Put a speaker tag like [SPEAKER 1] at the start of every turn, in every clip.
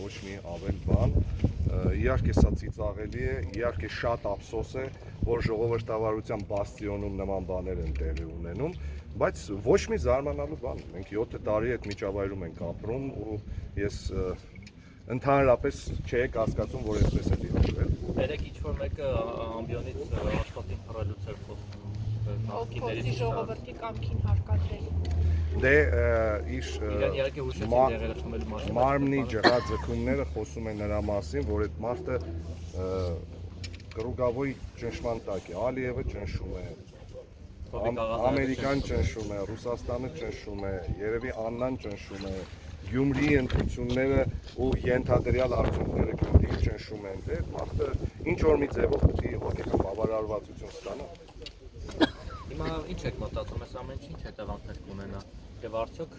[SPEAKER 1] ոչ մի ավել բան։ Իհարկե սա ծիծաղելի է, իհարկե շատ ափսոս է, որ ժողովրդավարության բաստիոնում նման բաներ են տեղի ունենում, բայց ոչ մի զարմանալու բան։ Մենք 7 տարի այդ միջավայրում ենք ապրում ու ես ընդհանրապես չէի հասկացում, որ այսպես է դիպվել։
[SPEAKER 2] Երեք ինչ-որ մեկը ամբիոնից աշխատին փռելուց էր խոսում։
[SPEAKER 3] Ով փորձի ժողովրդի կամքին հարկադրել։
[SPEAKER 1] Դե իր
[SPEAKER 2] Իրան իհարկե հուշեցին եղել խմելու մասին։
[SPEAKER 1] մարմնի ջրաձգումները խոսում են նրա մասին, որ այդ մարդը կռուգավորի ճնշման տակ է, Ալիևը ճնշում է, Ամերիկան ճնշում է, Ռուսաստանը ճնշում է, երևի Աննան ճնշում է, Գյումրիի ընտրությունները ու ենթադրյալ արդյունքները Գյումրիի ճնշում են, դե մարդը ինչ որ մի ձևով պետք է հոգեկան բավարարվածություն ստանա։
[SPEAKER 2] Հիմա ինչ եք մտածում, այս ամեն ինչ հետևանքներ կունենա եւ արդյոք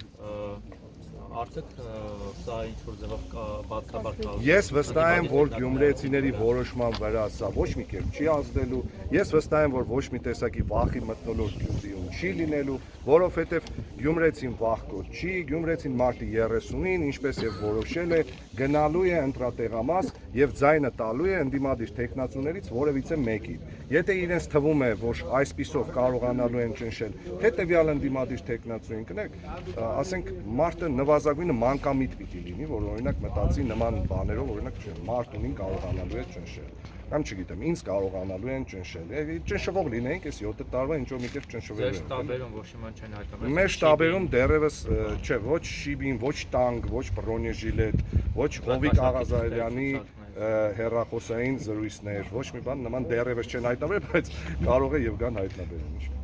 [SPEAKER 2] սա ինչ որ ձևով բացաբար կա։
[SPEAKER 1] Ես վստահ եմ, որ գյումրեցիների որոշման վրա սա ոչ մի կերպ չի ազդելու։ Ես վստահ եմ, որ ոչ մի տեսակի վախի մթնոլորտ Գյումրիում չի լինելու, որովհետև գյումրեցին վախկոտ չի, գյումրեցին մարտի 30-ին, ինչպես եւ որոշել է, գնալու է ընտրատեղամաս եւ ձայնը տալու է ընդդիմադիր տեխնացուներից որևիցե մեկի։ Եթե իրենց թվում է, որ այսպիսով կարողանալու են ճնշել հետեւյալ ընդդիմադիր տեխնացուին կնեք, ասենք մարդը նվազագույնը մանկամիտ պիտի լինի, որ օրինակ մտածի նման բաներով, օրինակ Մարտունին կարողանալու է ճնշել։ Կամ չգիտեմ, ինձ կարողանալու են ճնշել։ Ճնշվող լինեինք այս 7 տարվա ինչ որ մի կերպ ճնշվելու
[SPEAKER 2] ենք։ Շտաբերում ոչ մի բան չեն հայտնվել։
[SPEAKER 1] Մեր շտաբերում դեռևս չէ, ոչ շիբին, ոչ տանգ, ոչ բրոնեժիլետ, ոչ Հովիկ Աղազարյանի հեռախոսային զրույցներ, ոչ մի բան նման դեռևս չեն հայտնվել, բայց կարող է եւ կան հայտնաբերում ինչ։